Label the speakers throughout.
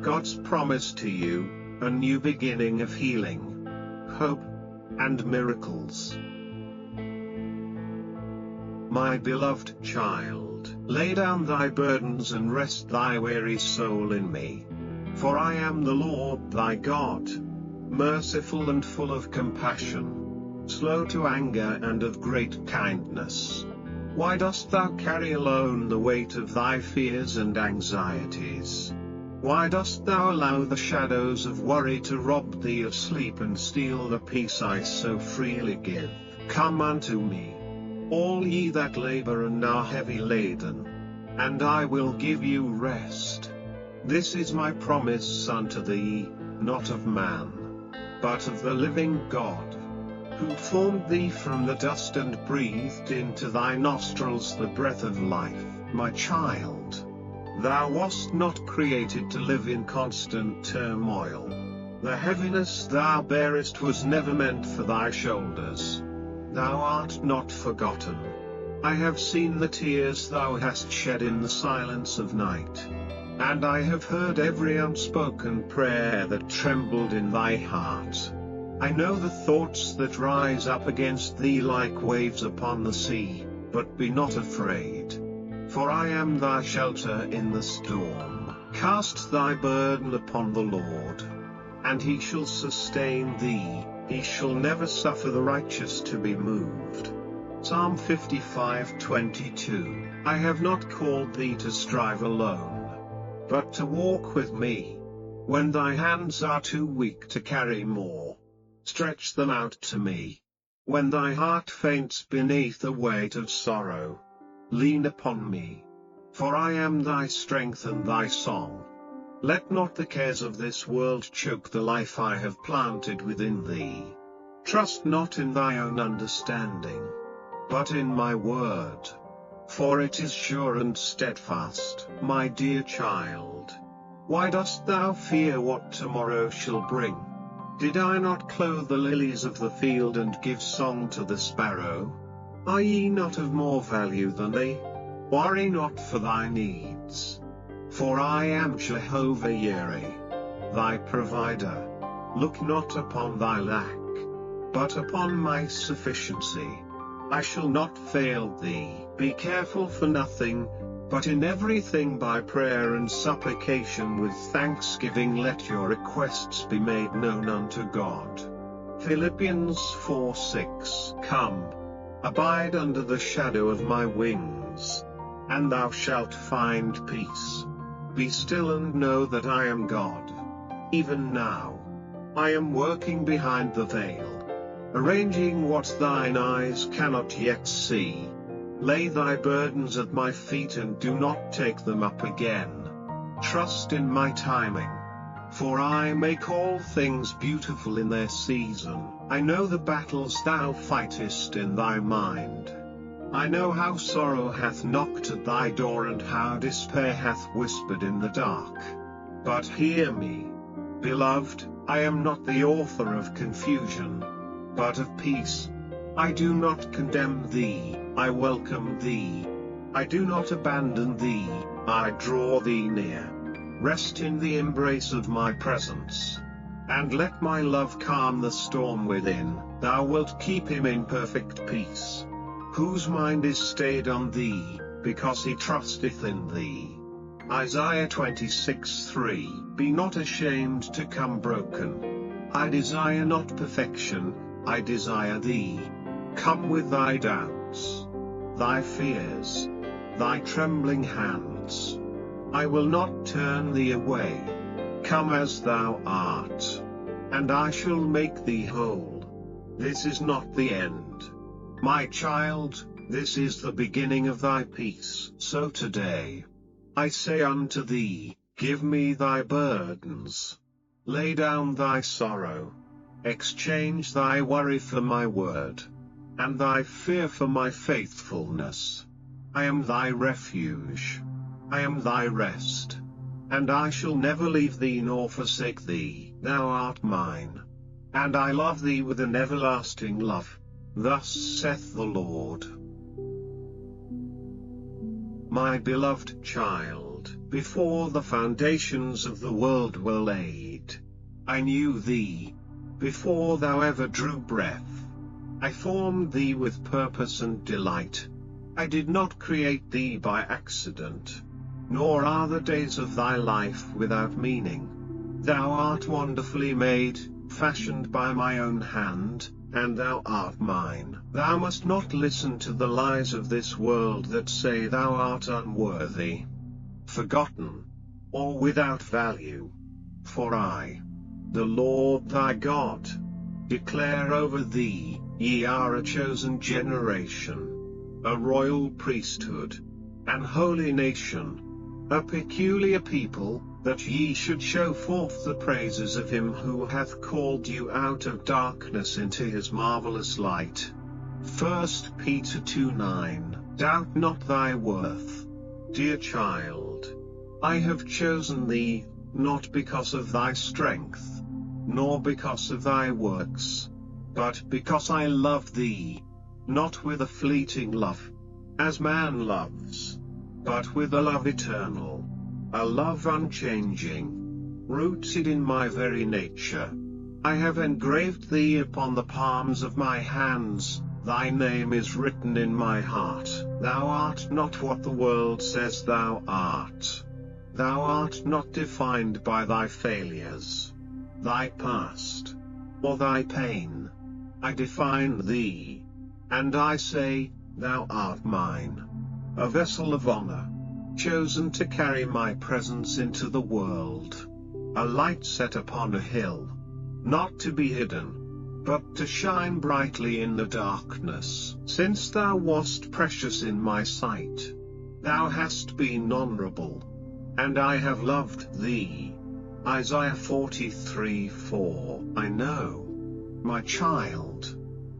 Speaker 1: God's promise to you, a new beginning of healing, hope, and miracles. My beloved child, lay down thy burdens and rest thy weary soul in me. For I am the Lord thy God, merciful and full of compassion, slow to anger and of great kindness. Why dost thou carry alone the weight of thy fears and anxieties? Why dost thou allow the shadows of worry to rob thee of sleep and steal the peace I so freely give? Come unto me, all ye that labor and are heavy laden, and I will give you rest. This is my promise unto thee, not of man, but of the living God, who formed thee from the dust and breathed into thy nostrils the breath of life. My child, thou wast not created to live in constant turmoil. The heaviness thou bearest was never meant for thy shoulders. Thou art not forgotten. I have seen the tears thou hast shed in the silence of night, and I have heard every unspoken prayer that trembled in thy heart. I know the thoughts that rise up against thee like waves upon the sea, but be not afraid. For I am thy shelter in the storm. Cast thy burden upon the Lord, and he shall sustain thee. He shall never suffer the righteous to be moved. Psalm 55:22. I have not called thee to strive alone, but to walk with me. When thy hands are too weak to carry more, stretch them out to me. When thy heart faints beneath the weight of sorrow, lean upon me. For I am thy strength and thy song. Let not the cares of this world choke the life I have planted within thee. Trust not in thy own understanding, but in my word. For it is sure and steadfast. My dear child, why dost thou fear what tomorrow shall bring? Did I not clothe the lilies of the field and give song to the sparrow? Are ye not of more value than they? Worry not for thy needs. For I am Jehovah Jireh, thy provider. Look not upon thy lack, but upon my sufficiency. I shall not fail thee. Be careful for nothing, but in everything by prayer and supplication with thanksgiving let your requests be made known unto God. Philippians 4:6. Come, abide under the shadow of my wings, and thou shalt find peace. Be still and know that I am God. Even now, I am working behind the veil, arranging what thine eyes cannot yet see. Lay thy burdens at my feet and do not take them up again. Trust in my timing, for I make all things beautiful in their season. I know the battles thou fightest in thy mind. I know how sorrow hath knocked at thy door and how despair hath whispered in the dark. But hear me, beloved, I am not the author of confusion, but of peace. I do not condemn thee, I welcome thee. I do not abandon thee, I draw thee near. Rest in the embrace of my presence, and let my love calm the storm within. Thou wilt keep him in perfect peace, whose mind is stayed on thee, because he trusteth in thee. Isaiah 26:3. Be not ashamed to come broken. I desire not perfection, I desire thee. Come with thy doubts, thy fears, thy trembling hands. I will not turn thee away. Come as thou art, and I shall make thee whole. This is not the end, my child, this is the beginning of thy peace. So today, I say unto thee, give me thy burdens. Lay down thy sorrow. Exchange thy worry for my word, and thy fear for my faithfulness. I am thy refuge. I am thy rest. And I shall never leave thee nor forsake thee. Thou art mine, and I love thee with an everlasting love. Thus saith the Lord. My beloved child, before the foundations of the world were laid. I knew thee, before thou ever drew breath. I formed thee with purpose and delight. I did not create thee by accident, nor are the days of thy life without meaning. Thou art wonderfully made, fashioned by my own hand, and thou art mine. Thou must not listen to the lies of this world that say thou art unworthy, forgotten, or without value. For I, the Lord thy God, declare over thee, ye are a chosen generation, a royal priesthood, an holy nation, a peculiar people, that ye should show forth the praises of him who hath called you out of darkness into his marvelous light. 1 Peter 2:9. Doubt not thy worth, dear child. I have chosen thee, not because of thy strength, nor because of thy works, but because I love thee, not with a fleeting love, as man loves, but with a love eternal, a love unchanging, rooted in my very nature. I have engraved thee upon the palms of my hands, thy name is written in my heart. Thou art not what the world says thou art. Thou art not defined by thy failures, thy past, or thy pain. I define thee, and I say, thou art mine, a vessel of honor, chosen to carry my presence into the world, a light set upon a hill, not to be hidden, but to shine brightly in the darkness. Since thou wast precious in my sight, thou hast been honorable, and I have loved thee. Isaiah 43:4. I know, my child,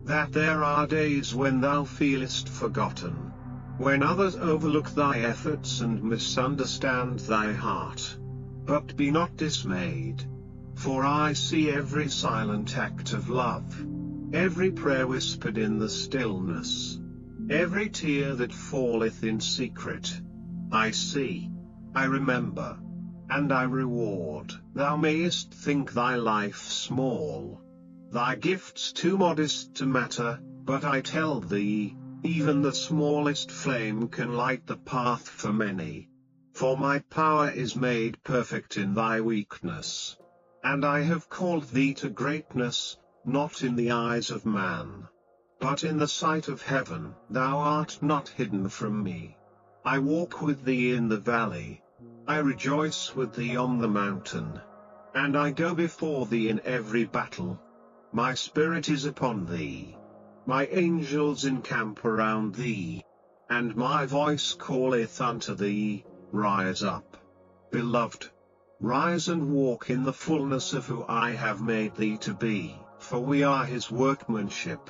Speaker 1: that there are days when thou feelest forgotten, when others overlook thy efforts and misunderstand thy heart. But be not dismayed, for I see every silent act of love, every prayer whispered in the stillness, every tear that falleth in secret. I see, I remember, and I reward. Thou mayest think thy life small, thy gifts too modest to matter, but I tell thee, even the smallest flame can light the path for many. For my power is made perfect in thy weakness. And I have called thee to greatness, not in the eyes of man, but in the sight of heaven. Thou art not hidden from me. I walk with thee in the valley, I rejoice with thee on the mountain, and I go before thee in every battle. My spirit is upon thee. My angels encamp around thee, and my voice calleth unto thee, Rise up, beloved, rise and walk in the fullness of who I have made thee to be. For we are his workmanship,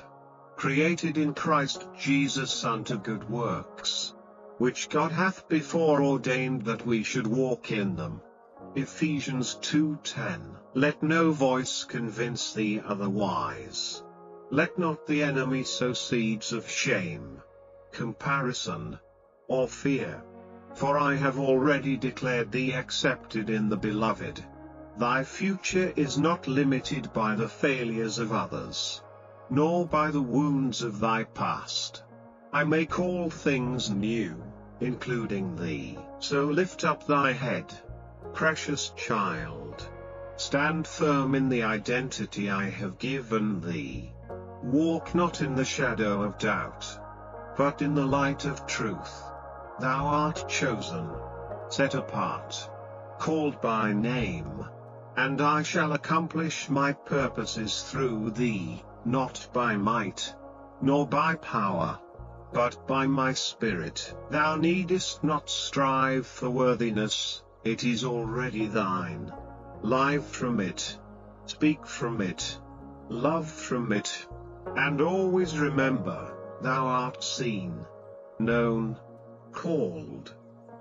Speaker 1: created in Christ Jesus unto good works, which God hath before ordained that we should walk in them. Ephesians 2:10. Let no voice convince thee otherwise. Let not the enemy sow seeds of shame, comparison, or fear. For I have already declared thee accepted in the beloved. Thy future is not limited by the failures of others, nor by the wounds of thy past. I make all things new, including thee. So lift up thy head, precious child. Stand firm in the identity I have given thee. Walk not in the shadow of doubt, but in the light of truth. Thou art chosen, set apart, called by name, and I shall accomplish my purposes through thee, not by might, nor by power, but by my Spirit. Thou needest not strive for worthiness, it is already thine. Live from it, speak from it, love from it, and always remember, thou art seen, known, called,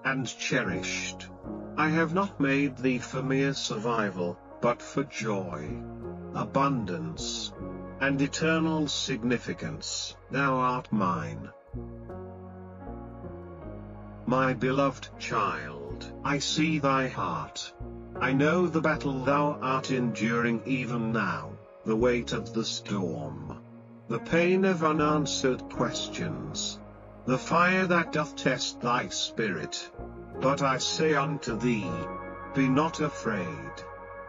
Speaker 1: and cherished. I have not made thee for mere survival, but for joy, abundance, and eternal significance. Thou art mine. My beloved child, I see thy heart. I know the battle thou art enduring even now, the weight of the storm, the pain of unanswered questions, the fire that doth test thy spirit. But I say unto thee, be not afraid.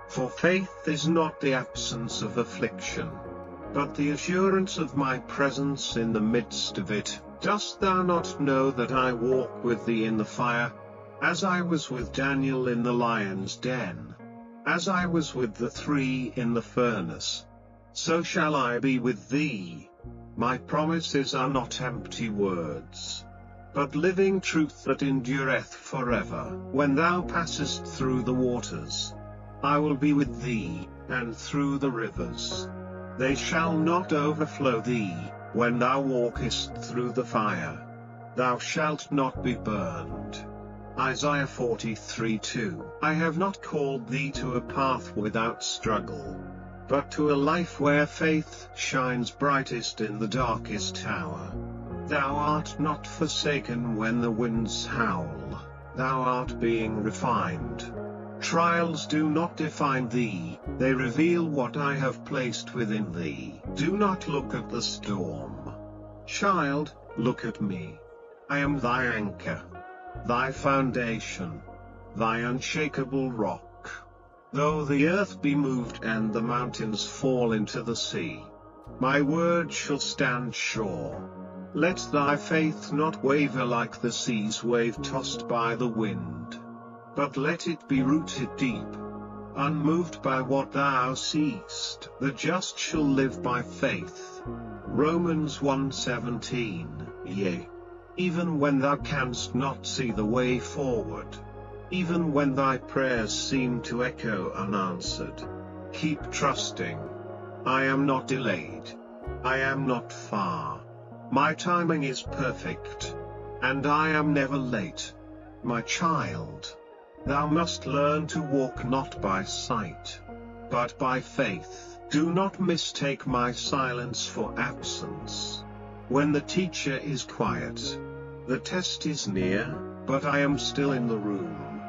Speaker 1: For faith is not the absence of affliction, but the assurance of my presence in the midst of it. Dost thou not know that I walk with thee in the fire, as I was with Daniel in the lion's den, as I was with the 3 in the furnace? So shall I be with thee. My promises are not empty words, but living truth that endureth forever. When thou passest through the waters, I will be with thee, and through the rivers, they shall not overflow thee. When thou walkest through the fire, thou shalt not be burned. Isaiah 43:2. I have not called thee to a path without struggle, but to a life where faith shines brightest in the darkest hour. Thou art not forsaken when the winds howl, thou art being refined. Trials do not define thee, they reveal what I have placed within thee. Do not look at the storm. Child, look at me. I am thy anchor, thy foundation, thy unshakable rock. Though the earth be moved and the mountains fall into the sea, my word shall stand sure. Let thy faith not waver like the sea's wave tossed by the wind, but let it be rooted deep, unmoved by what thou seest. The just shall live by faith. Romans 1:17. Yea, even when thou canst not see the way forward, even when thy prayers seem to echo unanswered, keep trusting. I am not delayed. I am not far. My timing is perfect, and I am never late. My child, thou must learn to walk not by sight, but by faith. Do not mistake my silence for absence. When the teacher is quiet, the test is near, but I am still in the room.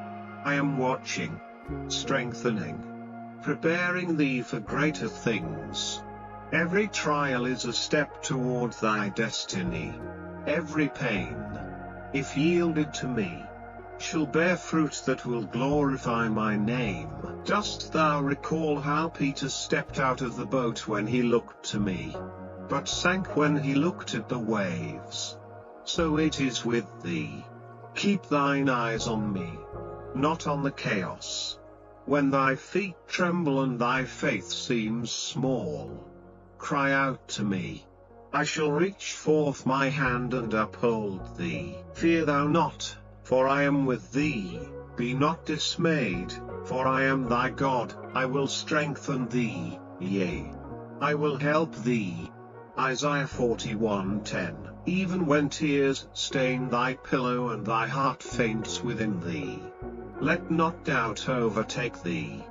Speaker 1: I am watching, strengthening, preparing thee for greater things. Every trial is a step toward thy destiny. Every pain, if yielded to me, shall bear fruit that will glorify my name. Dost thou recall how Peter stepped out of the boat when he looked to me, but sank when he looked at the waves? So it is with thee. Keep thine eyes on me, not on the chaos. When thy feet tremble and thy faith seems small, cry out to me. I shall reach forth my hand and uphold thee. Fear thou not, for I am with thee. Be not dismayed, for I am thy God. I will strengthen thee, yea, I will help thee. Isaiah 41:10. Even when tears stain thy pillow and thy heart faints within thee, let not doubt overtake thee.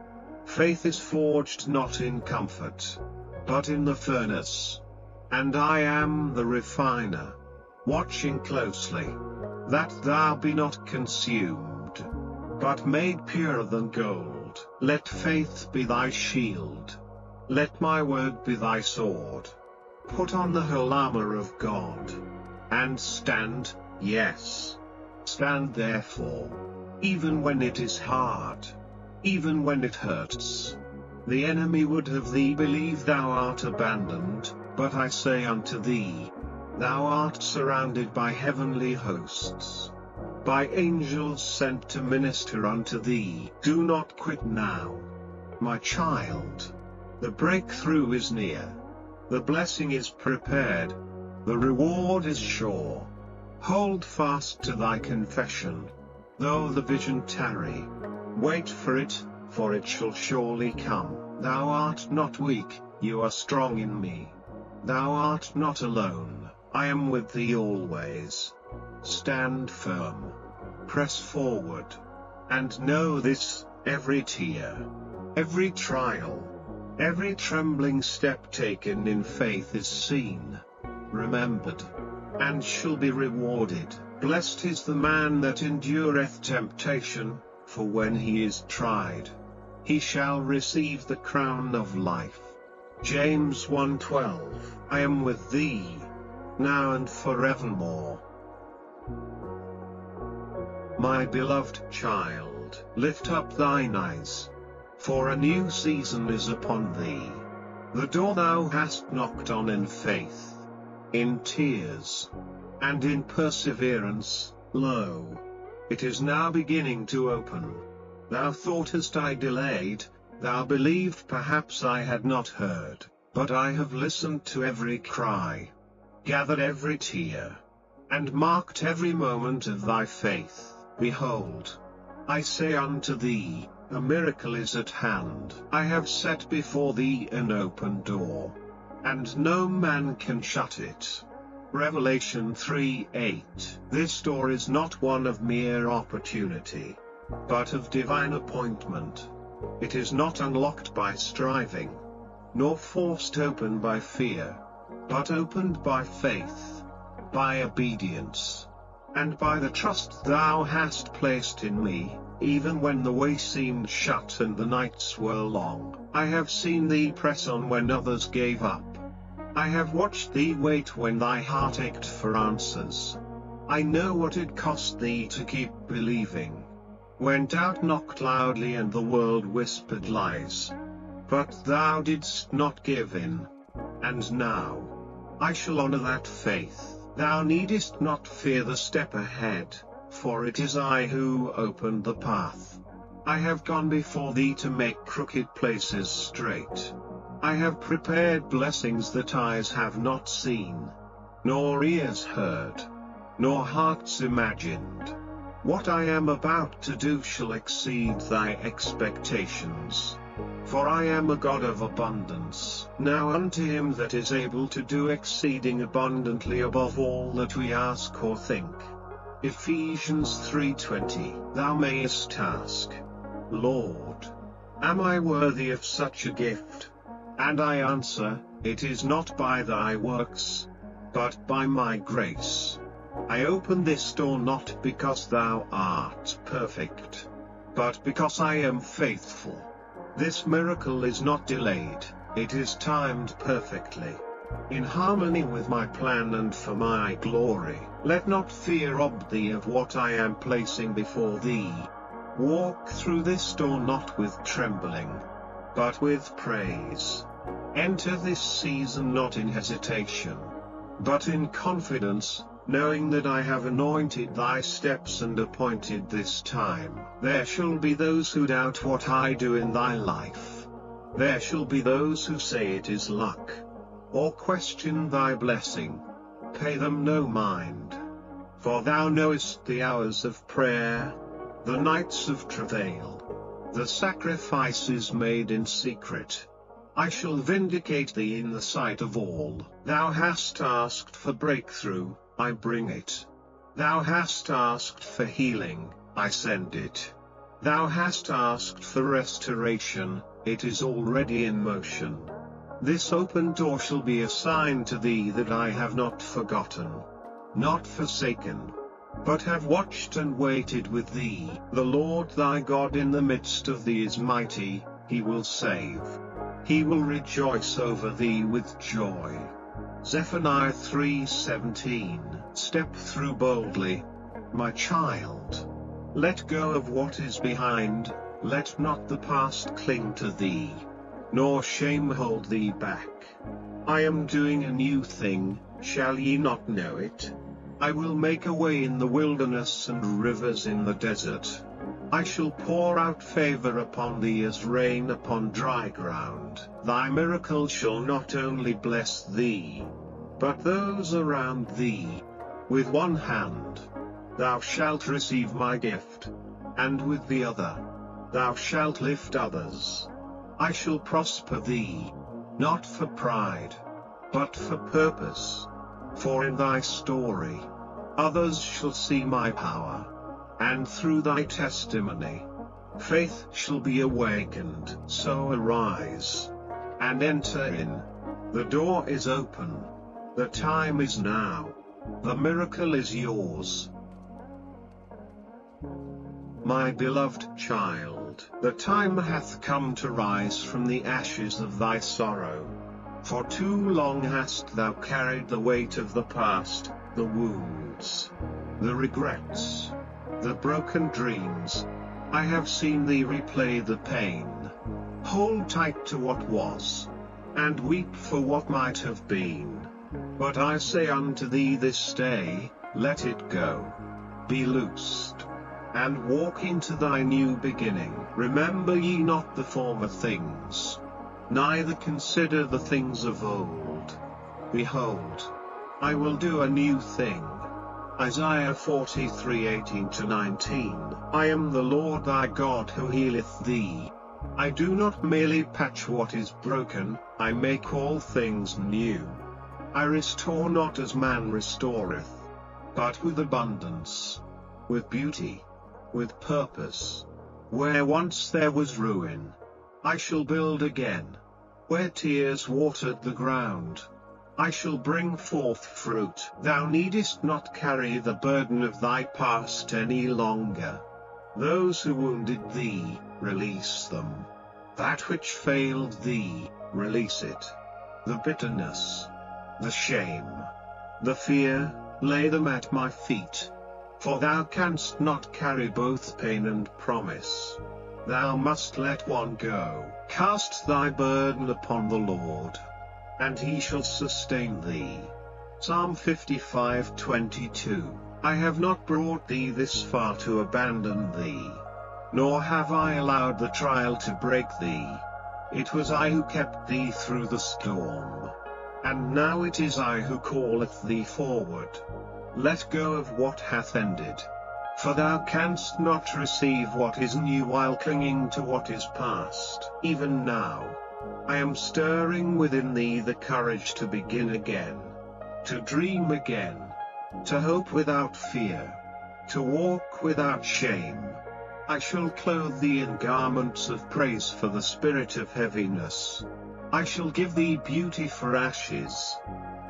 Speaker 1: Faith is forged not in comfort, but in the furnace. And I am the refiner, watching closely, that thou be not consumed, but made purer than gold. Let faith be thy shield. Let my word be thy sword. Put on the whole armor of God, and stand, yes, stand therefore, even when it is hard, even when it hurts. The enemy would have thee believe thou art abandoned, but I say unto thee, thou art surrounded by heavenly hosts, by angels sent to minister unto thee. Do not quit now, my child. The breakthrough is near. The blessing is prepared. The reward is sure. Hold fast to thy confession. Though the vision tarry, wait for it shall surely come. Thou art not weak, you are strong in me. Thou art not alone, I am with thee always. Stand firm. Press forward. And know this, every tear, every trial, every trembling step taken in faith is seen, remembered, and shall be rewarded. Blessed is the man that endureth temptation, for when he is tried, he shall receive the crown of life. James 1:12. I am with thee, now and forevermore. My beloved child, lift up thine eyes, for a new season is upon thee. The door thou hast knocked on in faith, in tears, and in perseverance, lo, it is now beginning to open. Thou thoughtest I delayed, thou believed perhaps I had not heard, but I have listened to every cry, gathered every tear, and marked every moment of thy faith. Behold, I say unto thee, a miracle is at hand. I have set before thee an open door, and no man can shut it. Revelation 3:8. This door is not one of mere opportunity, but of divine appointment. It is not unlocked by striving, nor forced open by fear, but opened by faith, by obedience, and by the trust thou hast placed in me. Even when the way seemed shut and the nights were long, I have seen thee press on when others gave up. I have watched thee wait when thy heart ached for answers. I know what it cost thee to keep believing, when doubt knocked loudly and the world whispered lies. But thou didst not give in. And now, I shall honor that faith. Thou needest not fear the step ahead, for it is I who opened the path. I have gone before thee to make crooked places straight. I have prepared blessings that eyes have not seen, nor ears heard, nor hearts imagined. What I am about to do shall exceed thy expectations. For I am a God of abundance. Now unto him that is able to do exceeding abundantly above all that we ask or think. Ephesians 3:20. Thou mayest ask, Lord, am I worthy of such a gift? And I answer, it is not by thy works, but by my grace. I open this door not because thou art perfect, but because I am faithful. This miracle is not delayed, it is timed perfectly, in harmony with my plan and for my glory. Let not fear rob thee of what I am placing before thee. Walk through this door not with trembling, but with praise. Enter this season not in hesitation, but in confidence, knowing that I have anointed thy steps and appointed this time. There shall be those who doubt what I do in thy life. There shall be those who say it is luck, or question thy blessing. Pay them no mind. For thou knowest the hours of prayer, the nights of travail, the sacrifices made in secret. I shall vindicate thee in the sight of all. Thou hast asked for breakthrough, I bring it. Thou hast asked for healing, I send it. Thou hast asked for restoration, it is already in motion. This open door shall be a sign to thee that I have not forgotten, not forsaken, but have watched and waited with thee. The Lord thy God in the midst of thee is mighty, he will save. He will rejoice over thee with joy. Zephaniah 3:17. Step through boldly, my child. Let go of what is behind, let not the past cling to thee, nor shame hold thee back. I am doing a new thing, shall ye not know it? I will make a way in the wilderness and rivers in the desert. I shall pour out favor upon thee as rain upon dry ground. Thy miracle shall not only bless thee, but those around thee. With one hand, thou shalt receive my gift, and with the other, thou shalt lift others. I shall prosper thee, not for pride, but for purpose. For in thy story, others shall see my power, and through thy testimony, faith shall be awakened. So arise, and enter in. The door is open. The time is now. The miracle is yours. My beloved child, the time hath come to rise from the ashes of thy sorrow. For too long hast thou carried the weight of the past, the wounds, the regrets, the broken dreams. I have seen thee replay the pain. Hold tight to what was, and weep for what might have been. But I say unto thee this day, let it go. Be loosed, and walk into thy new beginning. Remember ye not the former things, neither consider the things of old. Behold, I will do a new thing. Isaiah 43:18-19. I am the Lord thy God who healeth thee. I do not merely patch what is broken, I make all things new. I restore not as man restoreth, but with abundance, with beauty, with purpose. Where once there was ruin, I shall build again. Where tears watered the ground, I shall bring forth fruit. Thou needest not carry the burden of thy past any longer. Those who wounded thee, release them. That which failed thee, release it. The bitterness, the shame, the fear, lay them at my feet. For thou canst not carry both pain and promise. Thou must let one go. Cast thy burden upon the Lord, and he shall sustain thee. Psalm 55:22. I have not brought thee this far to abandon thee, nor have I allowed the trial to break thee. It was I who kept thee through the storm, and now it is I who calleth thee forward. Let go of what hath ended, for thou canst not receive what is new while clinging to what is past. Even now, I am stirring within thee the courage to begin again, to dream again, to hope without fear, to walk without shame. I shall clothe thee in garments of praise for the spirit of heaviness. I shall give thee beauty for ashes,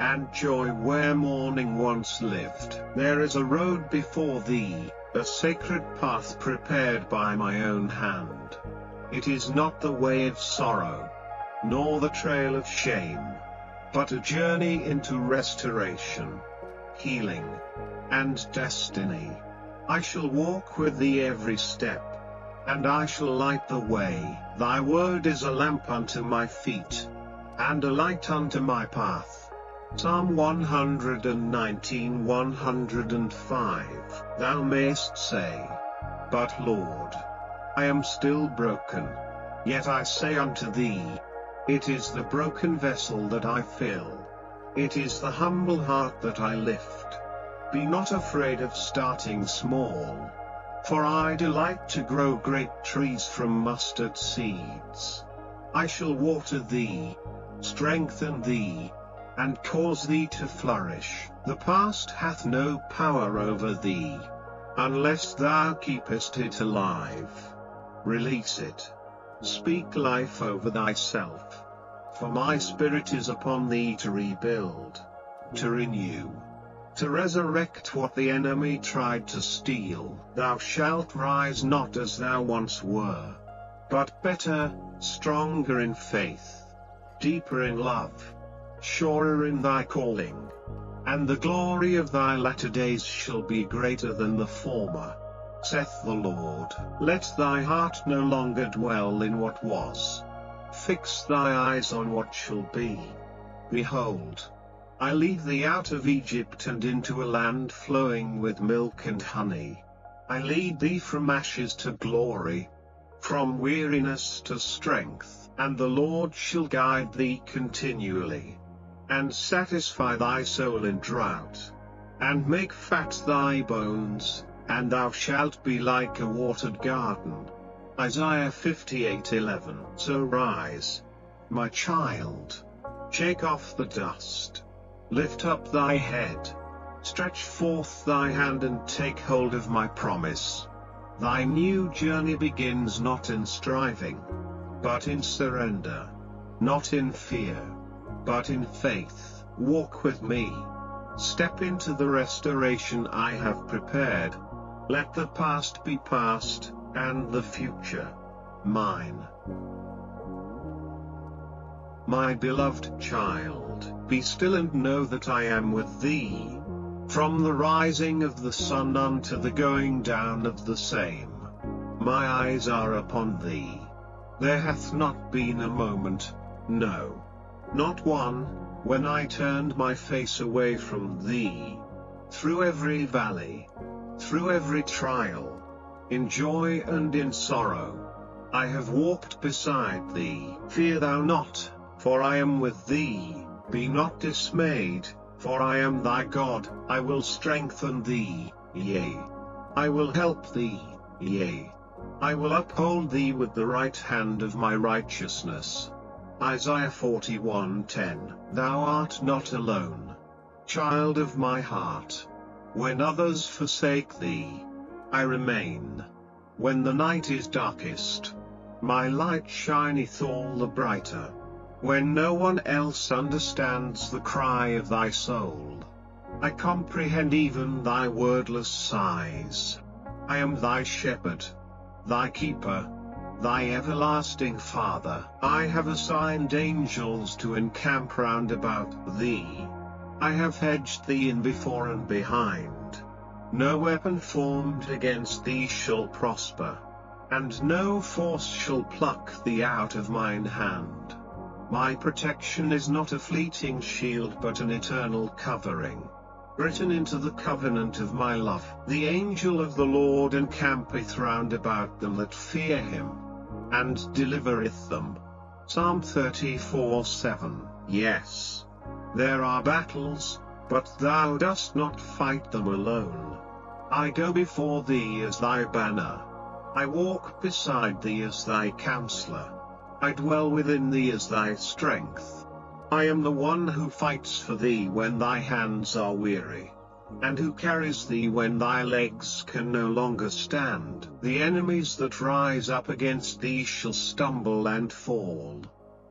Speaker 1: and joy where mourning once lived. There is a road before thee, a sacred path prepared by my own hand. It is not the way of sorrow, nor the trail of shame, but a journey into restoration, healing, and destiny. I shall walk with thee every step, and I shall light the way. Thy word is a lamp unto my feet, and a light unto my path. Psalm 119:105. Thou mayst say, but Lord, I am still broken. Yet I say unto thee, it is the broken vessel that I fill. It is the humble heart that I lift. Be not afraid of starting small, for I delight to grow great trees from mustard seeds. I shall water thee, strengthen thee, and cause thee to flourish. The past hath no power over thee, unless thou keepest it alive. Release it. Speak life over thyself. For my spirit is upon thee to rebuild, to renew, to resurrect what the enemy tried to steal. Thou shalt rise not as thou once were, but better, stronger in faith, deeper in love, surer in thy calling. And the glory of thy latter days shall be greater than the former, saith the Lord. Let thy heart no longer dwell in what was. Fix thy eyes on what shall be. Behold, I lead thee out of Egypt and into a land flowing with milk and honey. I lead thee from ashes to glory, from weariness to strength. And the Lord shall guide thee continually, and satisfy thy soul in drought, and make fat thy bones, and thou shalt be like a watered garden. Isaiah 58:11. So rise, my child, shake off the dust, lift up thy head, stretch forth thy hand and take hold of my promise. Thy new journey begins not in striving, but in surrender, not in fear, but in faith. Walk with me, Step into the restoration I have prepared. Let the past be past, and the future mine. My beloved child, be still and know that I am with thee. From the rising of the sun unto the going down of the same, my eyes are upon thee. There hath not been a moment, no, not one, when I turned my face away from thee. Through every valley, through every trial, in joy and in sorrow, I have walked beside thee. Fear thou not, for I am with thee. Be not dismayed, for I am thy God. I will strengthen thee, yea, I will help thee, yea, I will uphold thee with the right hand of my righteousness. Isaiah 41:10. Thou art not alone, child of my heart. When others forsake thee, I remain. When the night is darkest, my light shineth all the brighter. When no one else understands the cry of thy soul, I comprehend even thy wordless sighs. I am thy shepherd, thy keeper, thy everlasting Father. I have assigned angels to encamp round about thee. I have hedged thee in before and behind. No weapon formed against thee shall prosper, and no force shall pluck thee out of mine hand. My protection is not a fleeting shield but an eternal covering, written into the covenant of my love. The angel of the Lord encampeth round about them that fear him, and delivereth them. Psalm 34:7. Yes, there are battles, but thou dost not fight them alone. I go before thee as thy banner. I walk beside thee as thy counselor. I dwell within thee as thy strength. I am the one who fights for thee when thy hands are weary, and who carries thee when thy legs can no longer stand. The enemies that rise up against thee shall stumble and fall.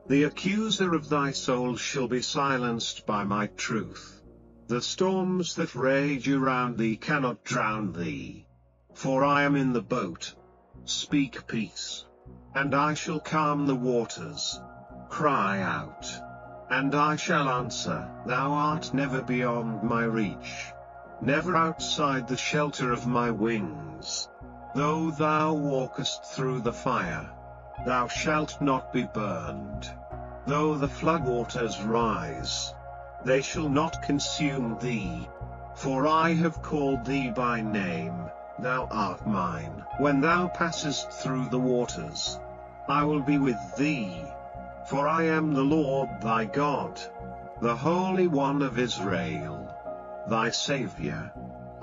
Speaker 1: The accuser of thy soul shall be silenced by my truth. The storms that rage around thee cannot drown thee. For I am in the boat. Speak peace, and I shall calm the waters. Cry out, and I shall answer. Thou art never beyond my reach, never outside the shelter of my wings. Though thou walkest through the fire, thou shalt not be burned. Though the floodwaters rise, they shall not consume thee. For I have called thee by name, thou art mine. When thou passest through the waters, I will be with thee. For I am the Lord thy God, the Holy One of Israel, thy Saviour.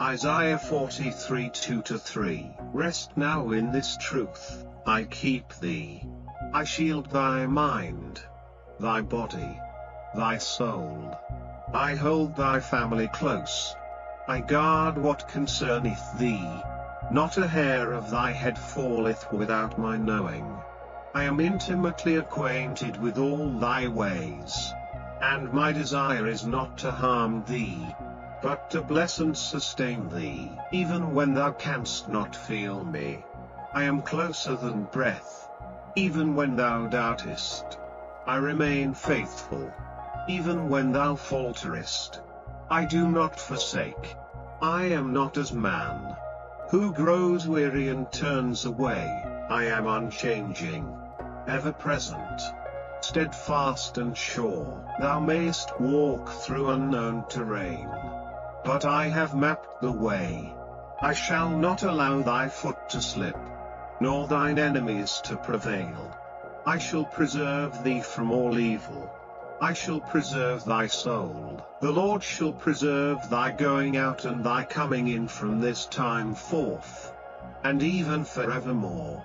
Speaker 1: Isaiah 43:2-3. Rest now in this truth. I keep thee. I shield thy mind, thy body, thy soul. I hold thy family close. I guard what concerneth thee. Not a hair of thy head falleth without my knowing. I am intimately acquainted with all thy ways. And my desire is not to harm thee, but to bless and sustain thee. Even when thou canst not feel me, I am closer than breath. Even when thou doubtest, I remain faithful. Even when thou falterest, I do not forsake. I am not as man, who grows weary and turns away. I am unchanging, ever present, steadfast and sure. Thou mayest walk through unknown terrain, but I have mapped the way. I shall not allow thy foot to slip, nor thine enemies to prevail. I shall preserve thee from all evil. I shall preserve thy soul. The Lord shall preserve thy going out and thy coming in from this time forth, and even forevermore.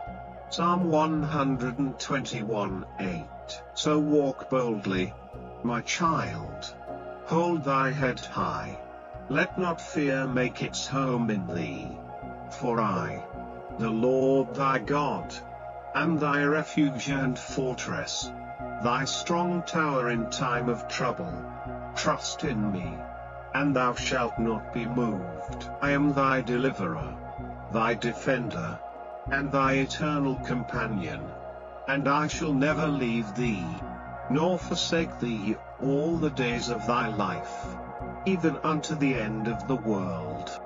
Speaker 1: Psalm 121:8. So walk boldly, my child. Hold thy head high. Let not fear make its home in thee. For I, the Lord thy God, am thy refuge and fortress, thy strong tower in time of trouble. Trust in me, and thou shalt not be moved. I am thy deliverer, thy defender, and thy eternal companion. And I shall never leave thee, nor forsake thee, all the days of thy life, even unto the end of the world.